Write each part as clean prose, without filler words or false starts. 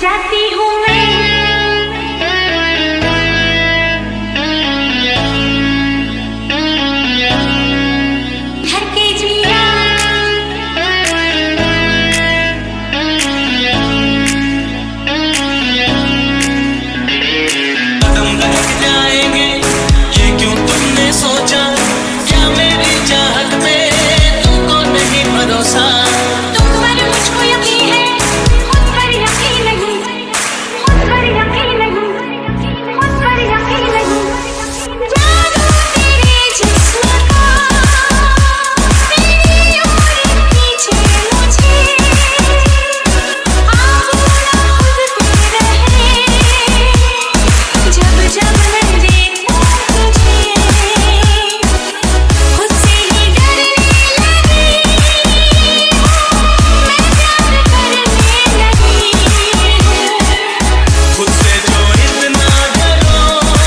जाती हूँ मैं घर के जिया कदम लग जाएंगे ये क्यों तुमने सोचा, क्या मेरी चाहत में तुमको नहीं भरोसा। तुम पर मुझको यकीन है, खुद पर यकीन नहीं, खुद पर यकीन नहीं, खुद पर यकीन नहीं। जादू तेरे जिस्म का मेरी ओर खींचे मुझे, आबूला खुद पे रहे जब जब मैं देखूं तुझे, खुद से ही डरने लगी मैं प्यार करने लगी। खुद से जो इतना डरोगी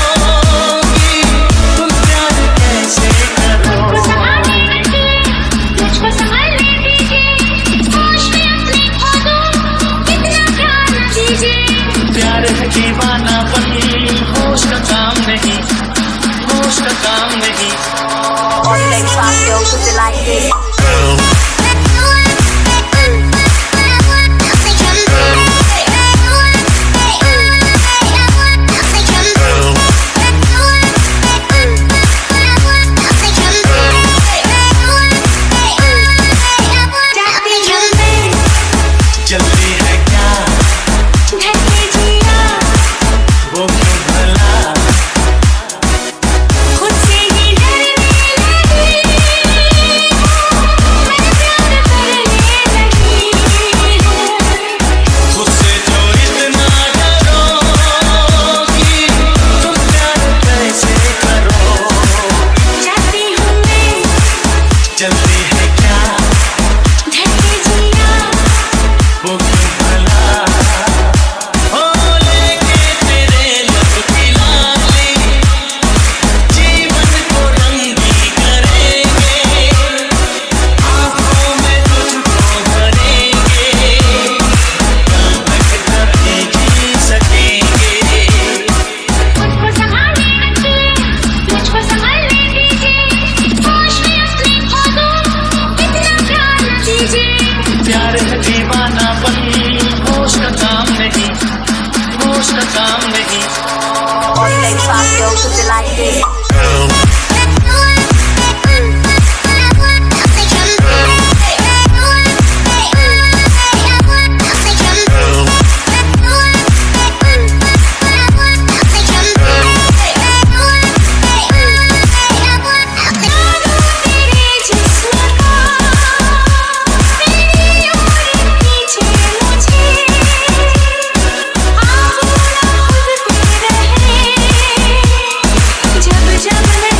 तुम प्यार कैसे मुझको करो। संभालने रखिए, मुझको संभालने दीजिए, होश में अपने खो दूं कितना प्यार न दीजिए। प्यार है दीवानापन, होश का काम नहीं, होश का काम नहीं। All the ladies pop yo, put it like this. जाती हूँ मैं जल्दी है क्या घर के जिया, वो क्यों भला, खुद से ही डरने लगी मैं प्यार करने लगी। खुद से जो इतना डरोगी तुम प्यार कैसे करो। जाती हूँ मैं जल्दी है क्या घर के जिया, वो क्यों भला, हो लेके तेरे लब की लाली जीवन को रंगी करेंगे, आँखों में तुझको भरेंगे, कल तक कभी जी सकेंगे। मुझको संभालने रखिए, मुझको संभालने दीजिए, होश में अपने खो दूं कितना प्यार न दीजिए। प्यार है दीवानापन, होश का काम नहीं, होश का काम नहीं। All the ladies pop yo, put it like this. जादू तेरे जिस्म का मेरी ओर खींचे मुझे, आबूला खुद पे रहे जब जब मैं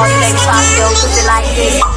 All legs pop, yo, pussy like this.